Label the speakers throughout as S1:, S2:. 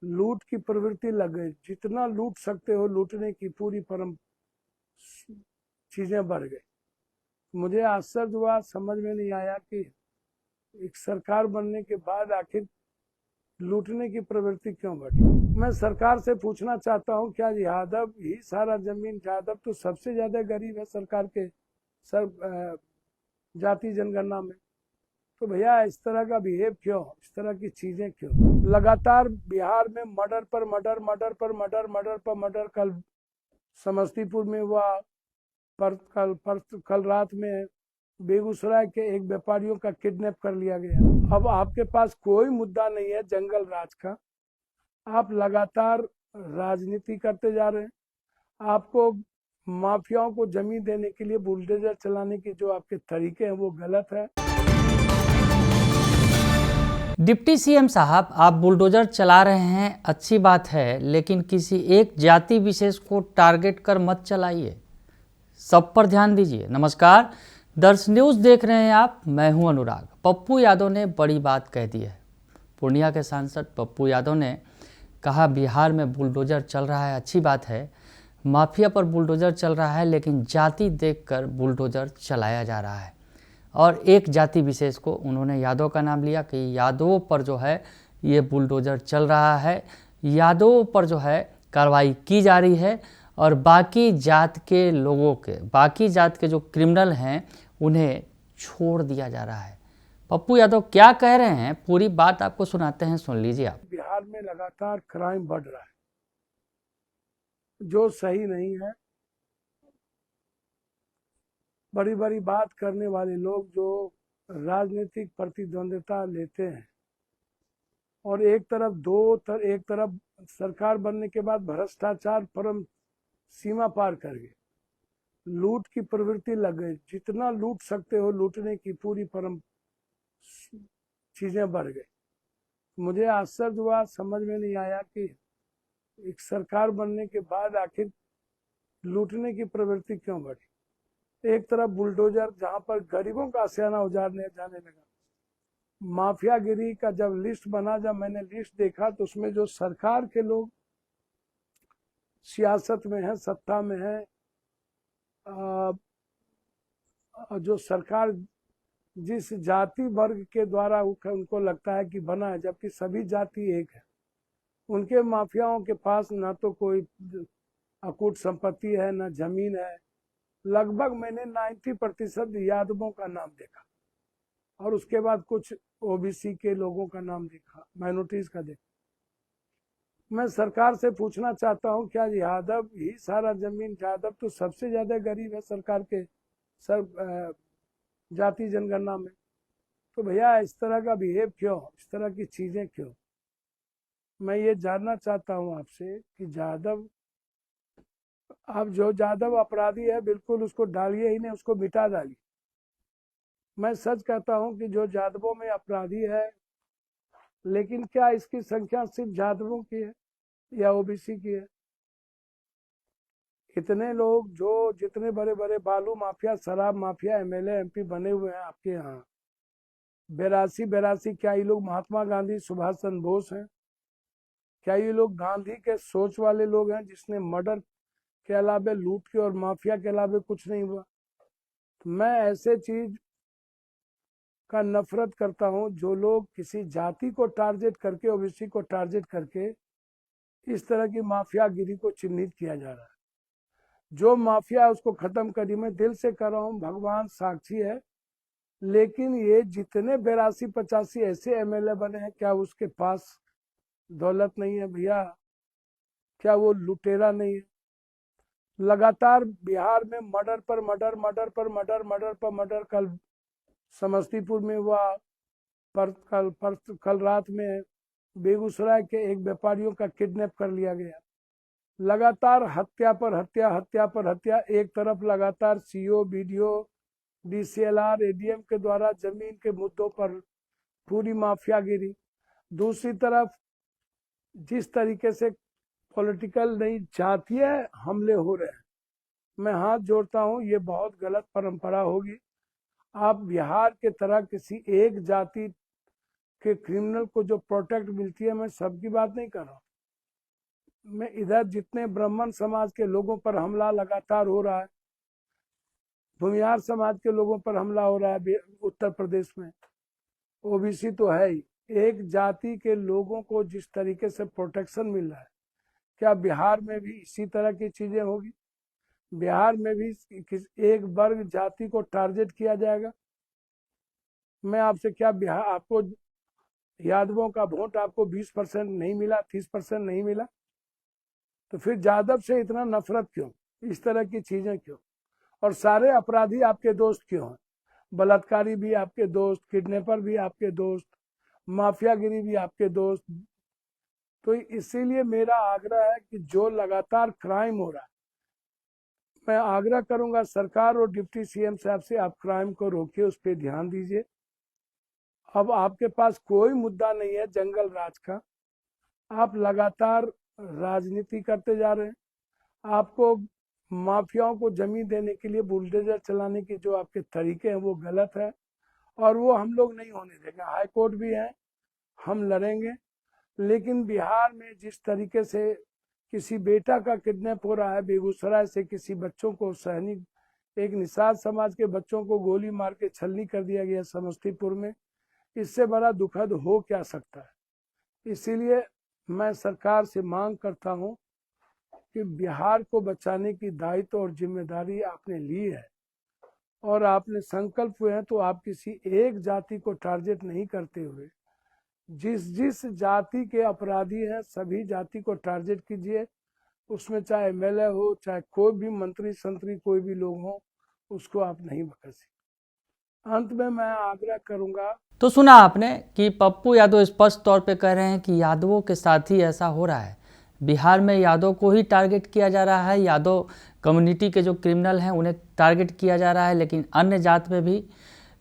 S1: लूट की प्रवृत्ति लग गई। जितना लूट सकते हो लूटने की पूरी परम चीजें बढ़ गई। मुझे आश्चर्य हुआ, समझ में नहीं आया कि एक सरकार बनने के बाद आखिर लूटने की प्रवृत्ति क्यों बढ़ी। मैं सरकार से पूछना चाहता हूं, क्या यादव ही सारा जमीन, यादव तो सबसे ज्यादा गरीब है सरकार के सब जाति जनगणना में। तो भैया इस तरह का बिहेव क्यों, इस तरह की चीजें क्यों? लगातार बिहार में मर्डर पर मर्डर, मर्डर पर मर्डर, मर्डर पर मर्डर। कल समस्तीपुर में हुआ, कल रात में बेगूसराय के एक व्यापारियों का किडनैप कर लिया गया। अब आपके पास कोई मुद्दा नहीं है जंगल राज का, आप लगातार राजनीति करते जा रहे हैं। आपको माफियाओं को जमीन देने के लिए बुलडोजर चलाने के जो आपके तरीके हैं वो गलत है।
S2: डिप्टी सीएम साहब, आप बुलडोजर चला रहे हैं, अच्छी बात है, लेकिन किसी एक जाति विशेष को टारगेट कर मत चलाइए, सब पर ध्यान दीजिए। नमस्कार, दर्श न्यूज़ देख रहे हैं आप, मैं हूं अनुराग। पप्पू यादव ने बड़ी बात कह दी है। पूर्णिया के सांसद पप्पू यादव ने कहा बिहार में बुलडोजर चल रहा है, अच्छी बात है, माफिया पर बुलडोजर चल रहा है, लेकिन जाति देखकर बुलडोजर चलाया जा रहा है। और एक जाति विशेष को उन्होंने यादव का नाम लिया कि यादवों पर जो है ये बुलडोजर चल रहा है, यादवों पर जो है कार्रवाई की जा रही है और बाकी जात के लोगों के, बाकी जात के जो क्रिमिनल हैं उन्हें छोड़ दिया जा रहा है। पप्पू यादव क्या कह रहे हैं, पूरी बात आपको सुनाते हैं, सुन लीजिए आप।
S1: बिहार में लगातार क्राइम बढ़ रहा है, जो सही नहीं है। बड़ी बड़ी बात करने वाले लोग जो राजनीतिक प्रतिद्वंदिता लेते हैं और एक तरफ सरकार बनने के बाद भ्रष्टाचार परम सीमा पार कर गए, लूट की प्रवृत्ति लग गई। जितना लूट सकते हो लूटने की पूरी परम चीजें बढ़ गई। मुझे आश्चर्य हुआ, समझ में नहीं आया कि एक सरकार बनने के बाद आखिर लूटने की प्रवृत्ति क्यों बढ़ी। एक तरफ बुलडोजर, जहां पर गरीबों का आशियाना उजाड़ने जाने लगा। माफियागिरी का जब लिस्ट बना, जब मैंने लिस्ट देखा तो उसमें जो सरकार के लोग सियासत में है, सत्ता में है, जो सरकार जिस जाति वर्ग के द्वारा उनको लगता है कि बना है, जबकि सभी जाति एक है, उनके माफियाओं के पास ना तो कोई अकूट संपत्ति है, ना जमीन है। लगभग मैंने 90% यादवों का नाम देखा और उसके बाद कुछ ओबीसी के लोगों का नाम देखा, माइनॉरिटीज का देखा। मैं सरकार से पूछना चाहता हूं, क्या यादव ही सारा जमीन, यादव तो सबसे ज्यादा गरीब है सरकार के सब जाति जनगणना में। तो भैया इस तरह का बिहेव क्यों, इस तरह की चीजें क्यों? मैं ये जानना चाहता हूं आपसे कि यादव, आप जो यादव अपराधी है बिल्कुल उसको डालिए ही नहीं, उसको मिटा डालिए। मैं सच कहता हूं कि जो यादवों में अपराधी है, लेकिन क्या इसकी संख्या सिर्फ यादवों की है या ओबीसी की है? इतने लोग जो जितने बड़े बड़े बालू माफिया, शराब माफिया एमएलए एमपी बने हुए हैं आपके यहाँ, 82 क्या ये लोग महात्मा गांधी सुभाष चंद्र बोस हैं? क्या ये लोग गांधी के सोच वाले लोग हैं जिसने मर्डर के अलावा, लूट के और माफिया के अलावा कुछ नहीं हुआ? तो मैं ऐसे चीज का नफरत करता हूं, जो लोग किसी जाति को टारगेट करके, ओबीसी को टारगेट करके इस तरह की माफियागिरी को चिन्हित किया जा रहा है। जो माफिया है उसको खत्म करिए, मैं दिल से कर रहा हूं, भगवान साक्षी है। लेकिन ये जितने 82-85 ऐसे एमएलए बने हैं, क्या उसके पास दौलत नहीं है भैया? क्या वो लुटेरा नहीं है? लगातार बिहार में मर्डर पर मर्डर, मर्डर पर मर्डर, मर्डर पर मर्डर। कल समस्तीपुर में हुआ, कल रात में बेगूसराय के एक व्यापारियों का किडनैप कर लिया गया। लगातार हत्या पर हत्या, हत्या पर हत्या। एक तरफ लगातार सीओ, बीडीओ, डीसीएलआर, एडीएम के द्वारा जमीन के मुद्दों पर पूरी माफियागिरी, दूसरी तरफ जिस तरीके से पॉलिटिकल नहीं जातीय हमले हो रहे हैं, मैं हाथ जोड़ता हूं, ये बहुत गलत परंपरा होगी। आप बिहार के तरह किसी एक जाति के क्रिमिनल को जो प्रोटेक्ट मिलती है, मैं सबकी बात नहीं कर रहा हूं, में इधर जितने ब्राह्मण समाज के लोगों पर हमला लगातार हो रहा है, भूमिहार समाज के लोगों पर हमला हो रहा है उत्तर प्रदेश में, ओबीसी तो है ही, एक जाति के लोगों को जिस तरीके से प्रोटेक्शन मिल रहा है, क्या बिहार में भी इसी तरह की चीजें होगी? बिहार में भी एक वर्ग जाति को टारगेट किया जाएगा? मैं आपसे क्या, बिहार आपको यादवों का वोट आपको 20% नहीं मिला, 30% नहीं मिला, तो फिर यादव से इतना नफरत क्यों, इस तरह की चीजें क्यों? और सारे अपराधी आपके दोस्त क्यों हैं? बलात्कारी भी आपके दोस्त, किडनैपर भी आपके दोस्त, माफियागिरी भी आपके दोस्त। तो इसीलिए मेरा आग्रह है कि जो लगातार क्राइम हो रहा है, मैं आग्रह करूंगा सरकार और डिप्टी सीएम साहब से, आप क्राइम को रोकिए, उस पर ध्यान दीजिए। अब आपके पास कोई मुद्दा नहीं है जंगल राज का, आप लगातार राजनीति करते जा रहे हैं। आपको माफियाओं को जमीन देने के लिए बुलडोजर चलाने के जो आपके तरीके हैं वो गलत है, और वो हम लोग नहीं होने देंगे। हाई कोर्ट भी है, हम लड़ेंगे। लेकिन बिहार में जिस तरीके से किसी बेटा का किडनैप हो रहा है, बेगूसराय से किसी बच्चों को, सैनिक एक निषाद समाज के बच्चों को गोली मार के छलनी कर दिया गया समस्तीपुर में, इससे बड़ा दुखद हो क्या सकता है? इसीलिए मैं सरकार से मांग करता हूं कि बिहार को बचाने की दायित्व और जिम्मेदारी आपने ली है, और आपने संकल्प हुए हैं, तो आप किसी एक जाति को टारगेट नहीं करते हुए जिस जाति के अपराधी हैं सभी जाति को टारगेट कीजिए। उसमें चाहे एमएलए हो, चाहे कोई भी मंत्री संतरी कोई भी लोग हो, उसको आप नहीं बख्शिए। अंत में मैं आग्रह करूंगा।
S2: तो सुना आपने कि पप्पू यादव स्पष्ट तौर पे कह रहे हैं कि यादवों के साथ ही ऐसा हो रहा है। बिहार में यादव को ही टारगेट किया जा रहा है, यादव कम्युनिटी के जो क्रिमिनल हैं उन्हें टारगेट किया जा रहा है, लेकिन अन्य जात में भी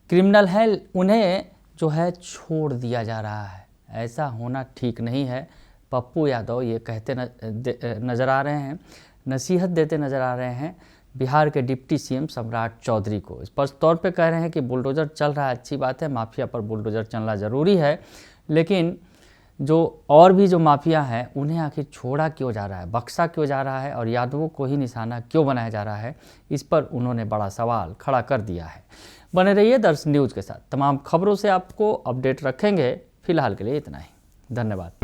S2: क्रिमिनल हैं, उन्हें जो है छोड़ दिया जा रहा है। ऐसा होना ठीक नहीं है। पप्पू यादव ये कहते नज़र आ रहे हैं, नसीहत देते नज़र आ रहे हैं बिहार के डिप्टी सीएम सम्राट चौधरी को। स्पष्ट तौर पे कह रहे हैं कि बुलडोज़र चल रहा है, अच्छी बात है, माफिया पर बुलडोज़र चलना ज़रूरी है, लेकिन जो और भी जो माफिया हैं उन्हें आखिर छोड़ा क्यों जा रहा है, बख्शा क्यों जा रहा है, और यादवों को ही निशाना क्यों बनाया जा रहा है, इस पर उन्होंने बड़ा सवाल खड़ा कर दिया है। बने रहिए दर्शन न्यूज़ के साथ, तमाम खबरों से आपको अपडेट रखेंगे। फिलहाल के लिए इतना ही, धन्यवाद।